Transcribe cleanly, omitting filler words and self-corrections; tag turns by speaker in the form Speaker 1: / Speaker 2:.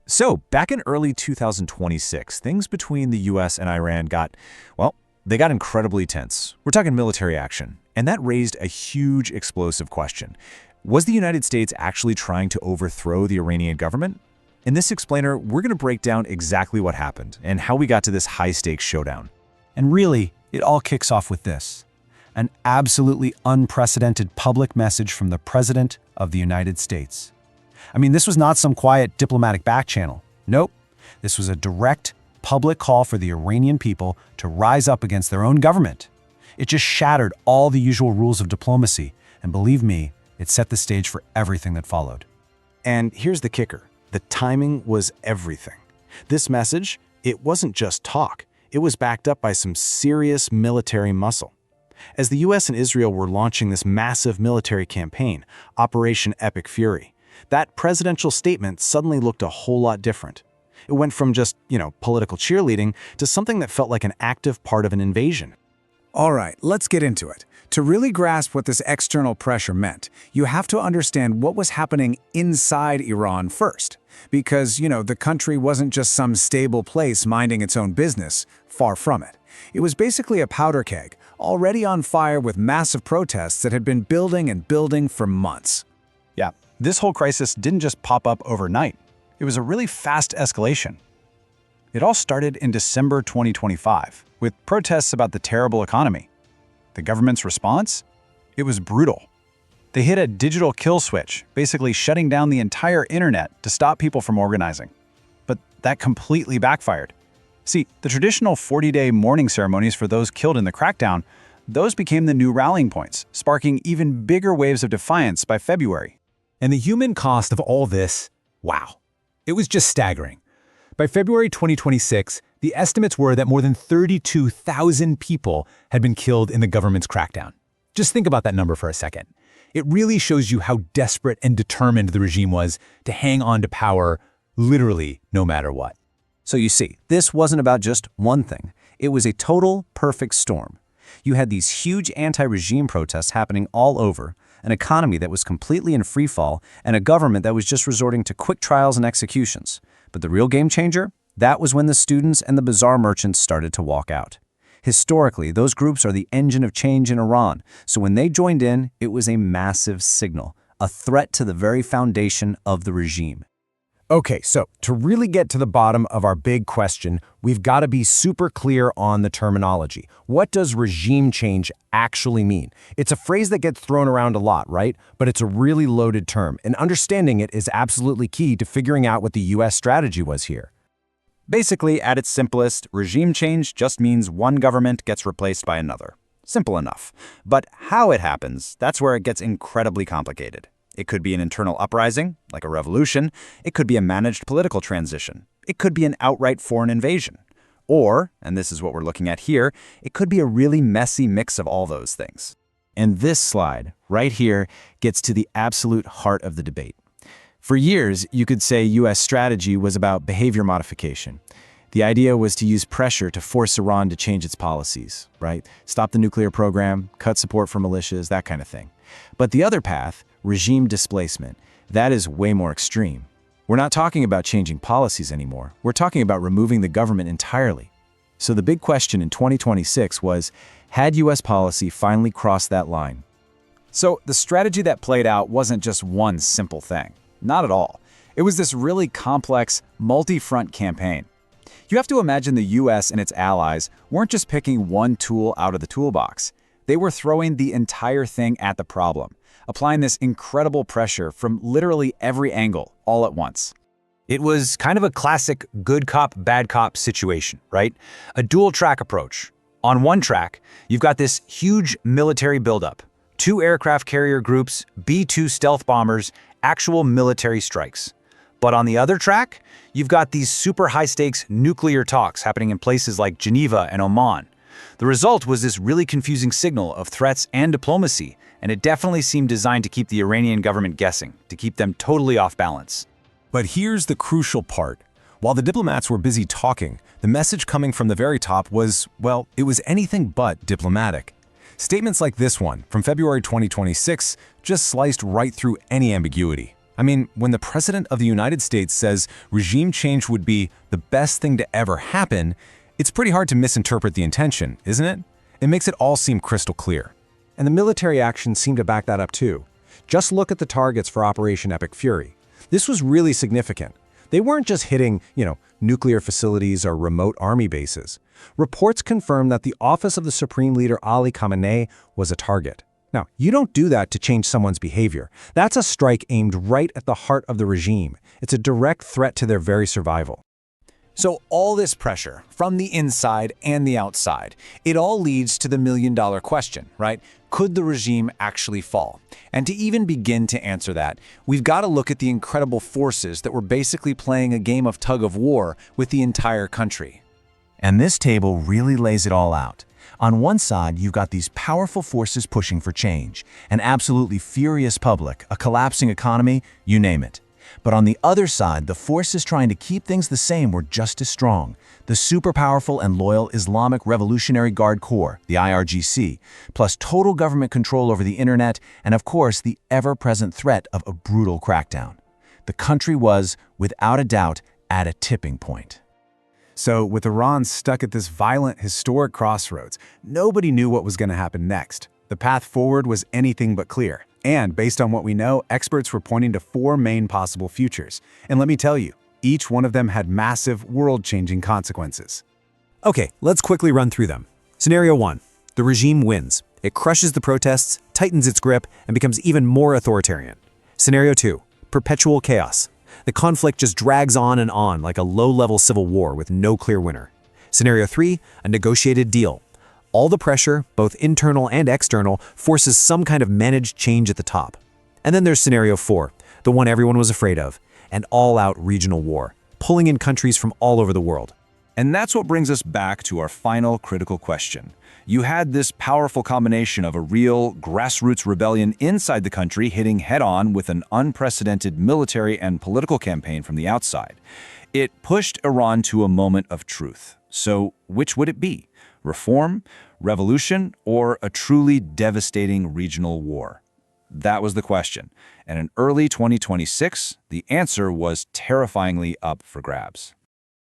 Speaker 1: So, back in early 2026, things between the US and Iran they got incredibly tense. We're talking military action, and that raised a huge explosive question. Was the United States actually trying to overthrow the Iranian government? In this explainer, we're going to break down exactly what happened and how we got to this high-stakes showdown.
Speaker 2: And really, it all kicks off with this: an absolutely unprecedented public message from the President of the United States. I mean, this was not some quiet diplomatic back channel. Nope. This was a direct, public call for the Iranian people to rise up against their own government. It just shattered all the usual rules of diplomacy, and believe me, it set the stage for everything that followed.
Speaker 3: And here's the kicker. The timing was everything. This message, it wasn't just talk. It was backed up by some serious military muscle. As the US and Israel were launching this massive military campaign, Operation Epic Fury, that presidential statement suddenly looked a whole lot different. It went from just, political cheerleading to something that felt like an active part of an invasion.
Speaker 4: All right, let's get into it. To really grasp what this external pressure meant, you have to understand what was happening inside Iran first. Because, the country wasn't just some stable place minding its own business, far from it. It was basically a powder keg, already on fire with massive protests that had been building and building for months.
Speaker 5: Yeah, this whole crisis didn't just pop up overnight. It was a really fast escalation. It all started in December 2025, with protests about the terrible economy. The government's response? It was brutal. They hit a digital kill switch, basically shutting down the entire internet to stop people from organizing. But that completely backfired. See, the traditional 40-day mourning ceremonies for those killed in the crackdown, those became the new rallying points, sparking even bigger waves of defiance by February.
Speaker 2: And the human cost of all this, wow. It was just staggering. By February 2026, the estimates were that more than 32,000 people had been killed in the government's crackdown. Just think about that number for a second. It really shows you how desperate and determined the regime was to hang on to power literally no matter what.
Speaker 1: So you see, this wasn't about just one thing. It was a total perfect storm. You had these huge anti-regime protests happening all over, an economy that was completely in freefall, and a government that was just resorting to quick trials and executions. But the real game changer? That was when the students and the bazaar merchants started to walk out. Historically, those groups are the engine of change in Iran, so when they joined in, it was a massive signal, a threat to the very foundation of the regime.
Speaker 2: Okay, so to really get to the bottom of our big question, we've got to be super clear on the terminology. What does regime change actually mean? It's a phrase that gets thrown around a lot, right? But it's a really loaded term, and understanding it is absolutely key to figuring out what the US strategy was here.
Speaker 5: Basically, at its simplest, regime change just means one government gets replaced by another. Simple enough. But how it happens, that's where it gets incredibly complicated. It could be an internal uprising, like a revolution. It could be a managed political transition. It could be an outright foreign invasion. Or, and this is what we're looking at here, it could be a really messy mix of all those things.
Speaker 1: And this slide, right here, gets to the absolute heart of the debate. For years, you could say US strategy was about behavior modification. The idea was to use pressure to force Iran to change its policies, right? Stop the nuclear program, cut support for militias, that kind of thing. But the other path, regime displacement, that is way more extreme. We're not talking about changing policies anymore. We're talking about removing the government entirely. So the big question in 2026 was, had US policy finally crossed that line?
Speaker 5: So the strategy that played out wasn't just one simple thing. Not at all. It was this really complex, multi-front campaign. You have to imagine the US and its allies weren't just picking one tool out of the toolbox. They were throwing the entire thing at the problem, applying this incredible pressure from literally every angle, all at once.
Speaker 2: It was kind of a classic good cop, bad cop situation, right? A dual-track approach. On one track, you've got this huge military buildup, 2 aircraft carrier groups, B-2 stealth bombers, actual military strikes. But on the other track, you've got these super high-stakes nuclear talks happening in places like Geneva and Oman. The result was this really confusing signal of threats and diplomacy, and it definitely seemed designed to keep the Iranian government guessing, to keep them totally off balance.
Speaker 6: But here's the crucial part. While the diplomats were busy talking, the message coming from the very top was, well, it was anything but diplomatic. Statements like this one, from February 2026, just sliced right through any ambiguity. I mean, when the President of the United States says regime change would be the best thing to ever happen, it's pretty hard to misinterpret the intention, isn't it? It makes it all seem crystal clear.
Speaker 3: And the military actions seem to back that up too. Just look at the targets for Operation Epic Fury. This was really significant. They weren't just hitting, nuclear facilities or remote army bases. Reports confirm that the office of the Supreme Leader Ali Khamenei was a target. Now, you don't do that to change someone's behavior. That's a strike aimed right at the heart of the regime. It's a direct threat to their very survival.
Speaker 2: So all this pressure from the inside and the outside, it all leads to the million-dollar question, right? Could the regime actually fall? And to even begin to answer that, we've got to look at the incredible forces that were basically playing a game of tug-of-war with the entire country.
Speaker 1: And this table really lays it all out. On one side, you've got these powerful forces pushing for change, an absolutely furious public, a collapsing economy, you name it. But on the other side, the forces trying to keep things the same were just as strong. The super powerful and loyal Islamic Revolutionary Guard Corps, the IRGC, plus total government control over the internet, and of course, the ever-present threat of a brutal crackdown. The country was, without a doubt, at a tipping point.
Speaker 4: So, with Iran stuck at this violent, historic crossroads, nobody knew what was going to happen next. The path forward was anything but clear. And based on what we know, experts were pointing to 4 main possible futures. And let me tell you, each one of them had massive, world-changing consequences.
Speaker 7: Okay, let's quickly run through them. Scenario 1. The regime wins. It crushes the protests, tightens its grip, and becomes even more authoritarian. Scenario 2. Perpetual chaos. The conflict just drags on and on like a low-level civil war with no clear winner. Scenario 3. A negotiated deal. All the pressure, both internal and external, forces some kind of managed change at the top. And then there's Scenario 4, the one everyone was afraid of, an all-out regional war, pulling in countries from all over the world.
Speaker 2: And that's what brings us back to our final critical question. You had this powerful combination of a real grassroots rebellion inside the country hitting head-on with an unprecedented military and political campaign from the outside. It pushed Iran to a moment of truth. So which would it be? Reform, revolution, or a truly devastating regional war? That was the question. And in early 2026, the answer was terrifyingly up for grabs.